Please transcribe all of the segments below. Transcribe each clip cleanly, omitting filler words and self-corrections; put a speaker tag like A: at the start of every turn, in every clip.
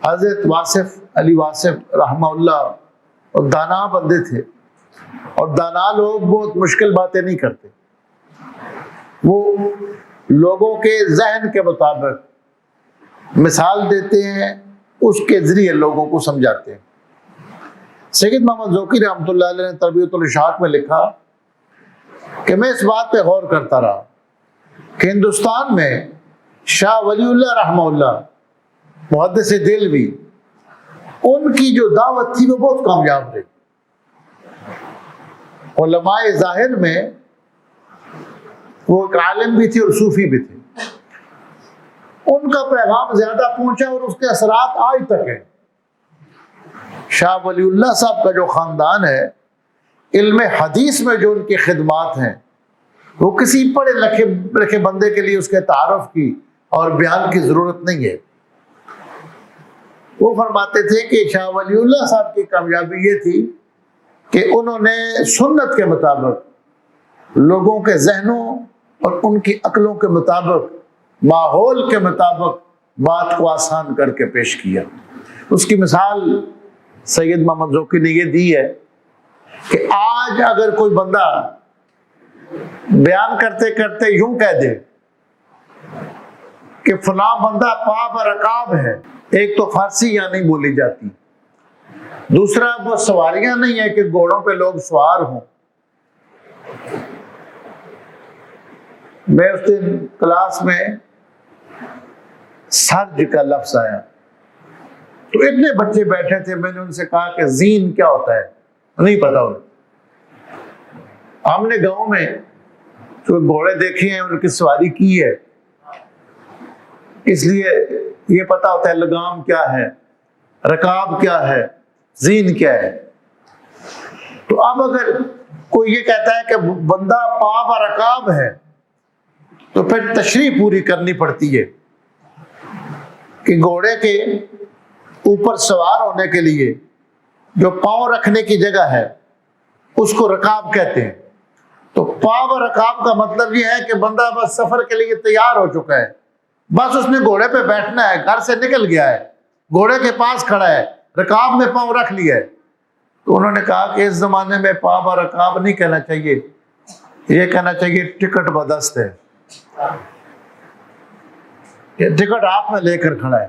A: حضرت واصف علی واصف رحمہ اللہ اور دانا بندے تھے، اور دانا لوگ بہت مشکل باتیں نہیں کرتے، وہ لوگوں کے ذہن کے مطابق مثال دیتے ہیں، اس کے ذریعے لوگوں کو سمجھاتے ہیں۔ سید محمد ذوقی رحمۃ اللہ علیہ نے تربیت الاشاق میں لکھا کہ میں اس بات پہ غور کرتا رہا کہ ہندوستان میں شاہ ولی اللہ رحمہ اللہ، محدث دہلوی، ان کی جو دعوت تھی وہ بہت کامیاب رہی۔ علماء ظاہر میں وہ ایک عالم بھی تھے اور صوفی بھی تھے، ان کا پیغام زیادہ پہنچا اور اس کے اثرات آج تک ہیں۔ شاہ ولی اللہ صاحب کا جو خاندان ہے، علم حدیث میں جو ان کی خدمات ہیں، وہ کسی پڑھے لکھے بندے کے لیے اس کے تعارف کی اور بیان کی ضرورت نہیں ہے۔ وہ فرماتے تھے کہ شاہ ولی اللہ صاحب کی کامیابی یہ تھی کہ انہوں نے سنت کے مطابق لوگوں کے ذہنوں اور ان کی عقلوں کے مطابق، ماحول کے مطابق بات کو آسان کر کے پیش کیا۔ اس کی مثال سید محمد ذوقی نے یہ دی ہے کہ آج اگر کوئی بندہ بیان کرتے کرتے یوں کہہ دے کہ فلاں بندہ پا برکاب ہے، ایک تو فارسی یہاں نہیں بولی جاتی، دوسرا وہ سواریاں نہیں ہے کہ گھوڑوں پہ لوگ سوار ہوں۔ میں اس دن کلاس میں سرج کا لفظ آیا تو اتنے بچے بیٹھے تھے، میں نے ان سے کہا کہ زین کیا ہوتا ہے، نہیں پتا انہیں۔ ہم نے گاؤں میں جو گھوڑے دیکھے ہیں ان کی سواری کی ہے، اس لیے یہ پتا ہوتا ہے لگام کیا ہے، رکاب کیا ہے، زین کیا ہے۔ تو اب اگر کوئی یہ کہتا ہے کہ بندہ پا برکاب ہے تو پھر تشریح پوری کرنی پڑتی ہے کہ گھوڑے کے اوپر سوار ہونے کے لیے جو پاؤں رکھنے کی جگہ ہے اس کو رکاب کہتے ہیں۔ تو پا و رکاب کا مطلب یہ ہے کہ بندہ بس سفر کے لیے تیار ہو چکا ہے، بس اس نے گھوڑے پہ بیٹھنا ہے، گھر سے نکل گیا ہے، گھوڑے کے پاس کھڑا ہے، رکاب میں پاؤں رکھ لیا ہے۔ تو انہوں نے کہا کہ اس زمانے میں پا و رکاب نہیں کہنا چاہیے، یہ کہنا چاہیے ٹکٹ بدست ہے، یہ ٹکٹ ہاتھ میں لے کر کھڑا ہے۔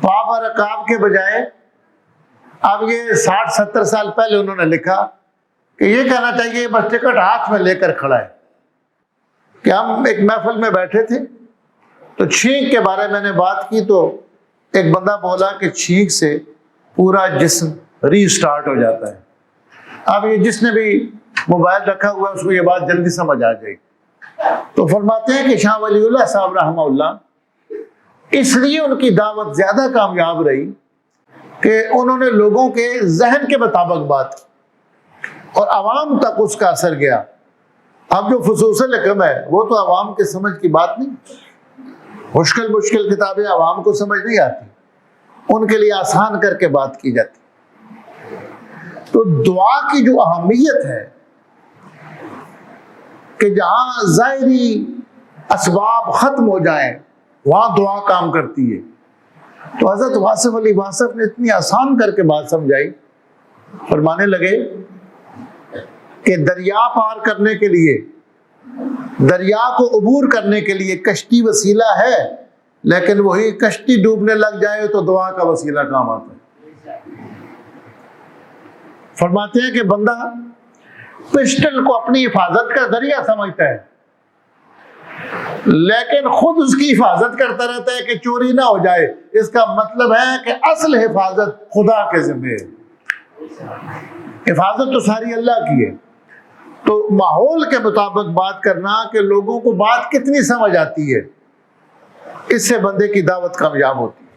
A: پا و رکاب کے بجائے اب یہ 60-70 سال پہلے انہوں نے لکھا کہ یہ کہنا چاہیے بس ٹکٹ ہاتھ میں لے کر کھڑا ہے۔ کہ ہم ایک محفل میں بیٹھے تھے تو چھینک کے بارے میں نے بات کی تو ایک بندہ بولا کہ چھینک سے پورا جسم ری سٹارٹ ہو جاتا ہے۔ اب یہ جس نے بھی موبائل رکھا ہوا ہے اس کو یہ بات جلدی سمجھ آ جائے گی۔ تو فرماتے ہیں کہ شاہ ولی اللہ صاحب رحمہ اللہ، اس لیے ان کی دعوت زیادہ کامیاب رہی کہ انہوں نے لوگوں کے ذہن کے مطابق بات کی اور عوام تک اس کا اثر گیا۔ اب جو فصوص الحکم ہے وہ تو عوام کے سمجھ کی بات نہیں، مشکل کتابیں عوام کو سمجھ نہیں آتی، ان کے لیے آسان کر کے بات کی جاتی۔ تو دعا کی جو اہمیت ہے کہ جہاں ظاہری اسباب ختم ہو جائیں وہاں دعا کام کرتی ہے۔ تو حضرت واصف علی واصف نے اتنی آسان کر کے بات سمجھائی، فرمانے لگے کہ دریا پار کرنے کے لیے، دریا کو عبور کرنے کے لیے کشتی وسیلہ ہے، لیکن وہی کشتی ڈوبنے لگ جائے تو دعا کا وسیلہ کام آتا ہے۔ فرماتے ہیں کہ بندہ پسٹل کو اپنی حفاظت کا ذریعہ سمجھتا ہے، لیکن خود اس کی حفاظت کرتا رہتا ہے کہ چوری نہ ہو جائے۔ اس کا مطلب ہے کہ اصل حفاظت خدا کے ذمہ ہے، حفاظت تو ساری اللہ کی ہے۔ تو ماحول کے مطابق بات کرنا کہ لوگوں کو بات کتنی سمجھ آتی ہے، اس سے بندے کی دعوت کامیاب ہوتی ہے۔